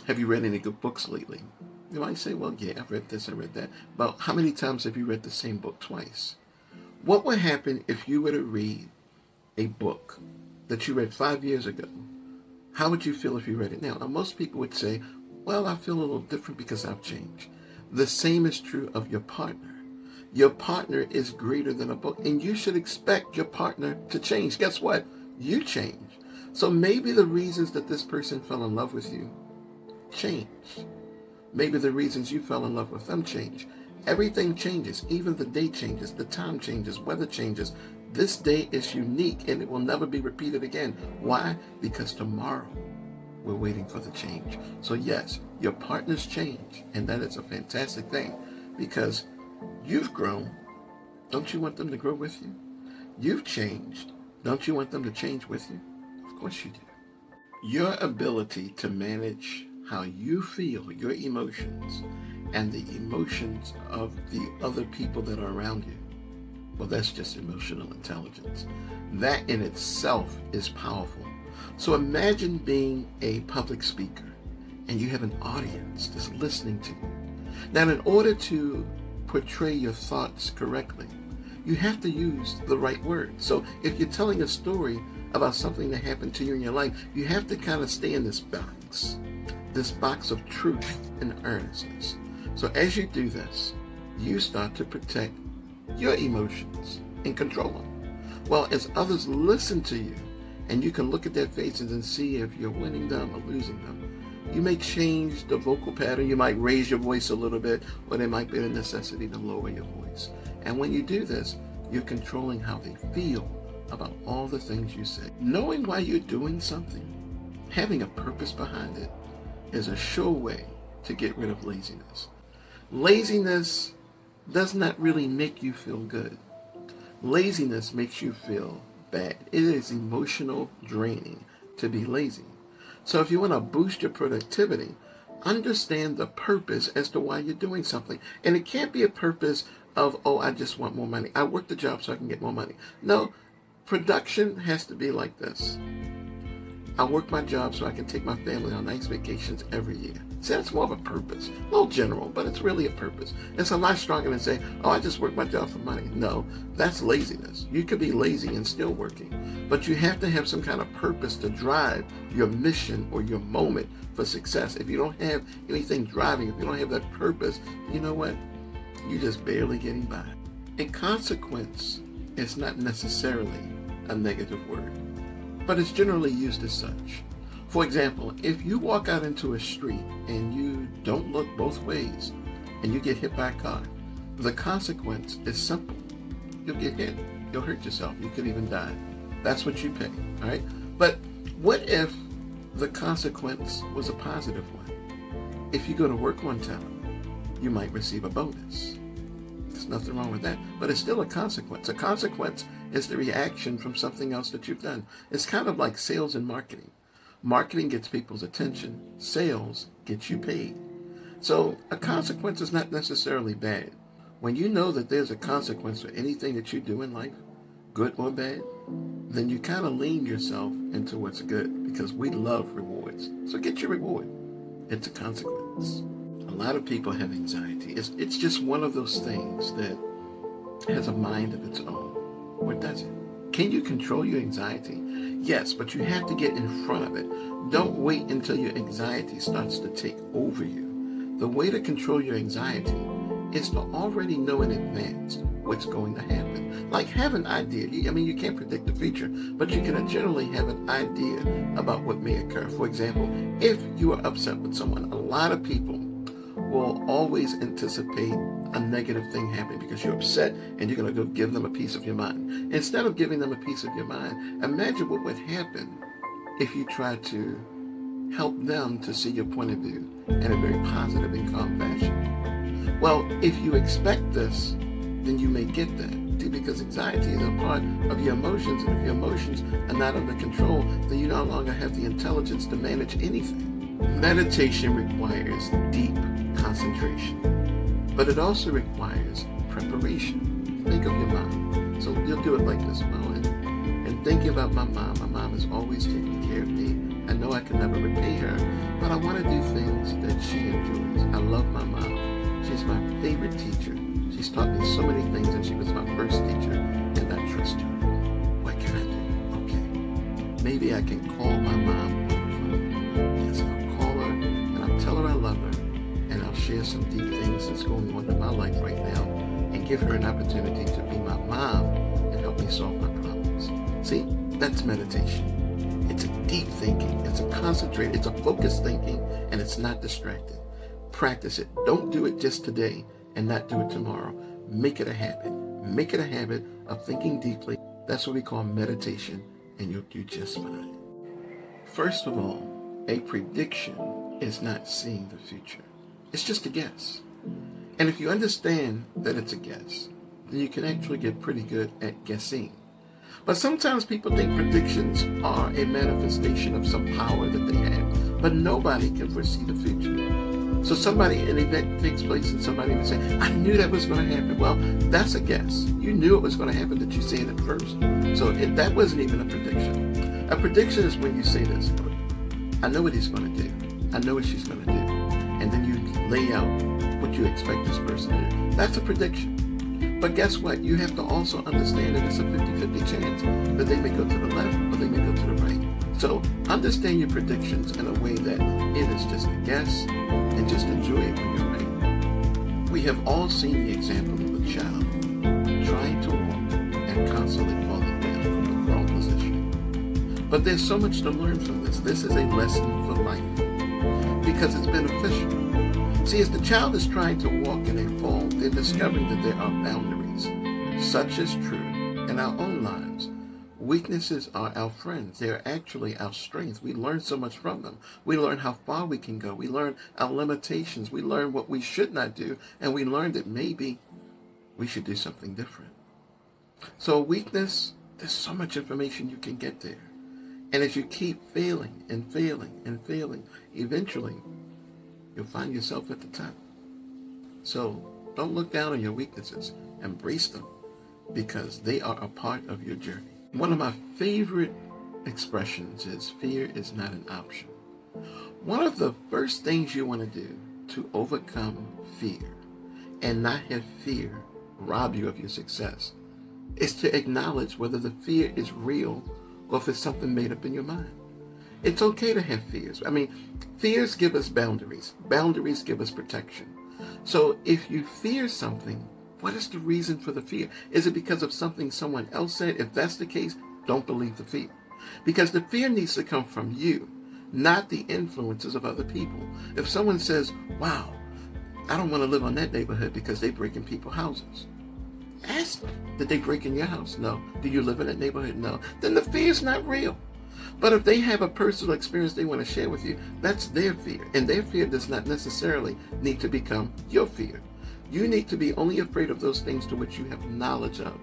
Have you read any good books lately? You might say, well, yeah, I've read this, I read that. But how many times have you read the same book twice? What would happen if you were to read a book that you read 5 years ago? How would you feel if you read it now? Now, most people would say, well, I feel a little different because I've changed. The same is true of your partner. Your partner is greater than a book, and you should expect your partner to change. Guess what? You change. So maybe the reasons that this person fell in love with you change. Maybe the reasons you fell in love with them change. Everything changes. Even the day changes. The time changes. Weather changes. This day is unique and it will never be repeated again. Why? Because tomorrow we're waiting for the change. So yes, your partners change, and that is a fantastic thing because you've grown. Don't you want them to grow with you? You've changed. Don't you want them to change with you? Of course you do. Your ability to manage how you feel, your emotions, and the emotions of the other people that are around you, well, that's just emotional intelligence. That in itself is powerful. So imagine being a public speaker and you have an audience that's listening to you. Now, in order to portray your thoughts correctly, you have to use the right words. So if you're telling a story about something that happened to you in your life, you have to kind of stay in this box of truth and earnestness. So as you do this, you start to protect your emotions and control them. Well, as others listen to you, and you can look at their faces and see if you're winning them or losing them, you may change the vocal pattern. You might raise your voice a little bit, or there might be a necessity to lower your voice. And when you do this, you're controlling how they feel about all the things you say. Knowing why you're doing something, having a purpose behind it, is a sure way to get rid of laziness. Laziness does not really make you feel good. Laziness makes you feel bad. It is emotional draining to be lazy. So if you want to boost your productivity, understand the purpose as to why you're doing something. And it can't be a purpose of, oh, I just want more money. I work the job so I can get more money. No, production has to be like this. I work my job so I can take my family on nice vacations every year. See, that's more of a purpose. A little general, but it's really a purpose. It's a lot stronger than saying, oh, I just work my job for money. No, that's laziness. You could be lazy and still working, but you have to have some kind of purpose to drive your mission or your moment for success. If you don't have anything driving, if you don't have that purpose, you know what? You're just barely getting by. A consequence is not necessarily a negative word, but it's generally used as such. For example, if you walk out into a street and you don't look both ways and you get hit by a car, the consequence is simple. You'll get hit. You'll hurt yourself. You could even die. That's what you pay, all right? But what if the consequence was a positive one? If you go to work on time, you might receive a bonus. There's nothing wrong with that, but it's still a consequence. A consequence is the reaction from something else that you've done. It's kind of like sales and marketing. Marketing gets people's attention. Sales gets you paid. So a consequence is not necessarily bad. When you know that there's a consequence for anything that you do in life, good or bad, then you kind of lean yourself into what's good, because we love rewards. So get your reward. It's a consequence. A lot of people have anxiety. It's just one of those things that has a mind of its own. Or does it? Can you control your anxiety? Yes, but you have to get in front of it. Don't wait until your anxiety starts to take over you. The way to control your anxiety is to already know in advance what's going to happen. Like, have an idea. You can't predict the future, but you can generally have an idea about what may occur. For example, if you are upset with someone, a lot of people will always anticipate a negative thing happening because you're upset and you're going to go give them a piece of your mind. Instead of giving them a piece of your mind, imagine what would happen if you try to help them to see your point of view in a very positive and calm fashion. Well, if you expect this, then you may get that. Because anxiety is a part of your emotions, and if your emotions are not under control, then you no longer have the intelligence to manage anything. Meditation requires deep concentration, but it also requires preparation. Think of your mom. So you'll do it like this, and thinking about my mom. My mom is always taking care of me. I know I can never repay her, but I want to do things things that she enjoys. I love my mom. She's my favorite teacher. She's taught me so many things, and she was my first teacher, and I trust her. What can I do? Okay. Maybe I can call my mom on the phone. Yes, I'll call her, and I'll tell her I love her, and I'll share some deep things that's going on in my life right now, and give her an opportunity to be my mom and help me solve my problems. See, that's meditation. It's a deep thinking, it's a concentrated, it's a focused thinking, and it's not distracted. Practice it. Don't do it just today and not do it tomorrow. Make it a habit. Make it a habit of thinking deeply. That's what we call meditation, and you'll do just fine. First of all, a prediction is not seeing the future. It's just a guess. And if you understand that it's a guess, then you can actually get pretty good at guessing. But sometimes people think predictions are a manifestation of some power that they have, but nobody can foresee the future. So an event takes place and somebody would say, I knew that was going to happen. Well, that's a guess. You knew it was going to happen that you said it first. So that wasn't even a prediction. A prediction is when you say this, I know what he's going to do. I know what she's going to do. And then you lay out what you expect this person to do. That's a prediction. But guess what? You have to also understand that it's a 50-50 chance that they may go to the left or they may go to the right. So understand your predictions in a way that it is just a guess, and just enjoy it when you're right. We have all seen the example of a child trying to walk and constantly falling down from a wrong position. But there's so much to learn from this. This is a lesson for life because it's beneficial. See, as the child is trying to walk and they fall, they're discovering that there are boundaries. Such is true in our own lives. Weaknesses are our friends. They are actually our strength. We learn so much from them. We learn how far we can go. We learn our limitations. We learn what we should not do. And we learn that maybe we should do something different. So weakness, there's so much information you can get there. And as you keep failing and failing and failing, eventually you'll find yourself at the top. So don't look down on your weaknesses. Embrace them because they are a part of your journey. One of my favorite expressions is fear is not an option. One of the first things you want to do to overcome fear and not have fear rob you of your success is to acknowledge whether the fear is real or if it's something made up in your mind. It's okay to have fears. Fears give us boundaries. Boundaries give us protection. So if you fear something, what is the reason for the fear? Is it because of something someone else said? If that's the case, don't believe the fear. Because the fear needs to come from you, not the influences of other people. If someone says, wow, I don't want to live on that neighborhood because they break in people's houses. Ask them, did they break in your house? No. Do you live in that neighborhood? No. Then the fear is not real. But if they have a personal experience they want to share with you, that's their fear. And their fear does not necessarily need to become your fear. You need to be only afraid of those things to which you have knowledge of.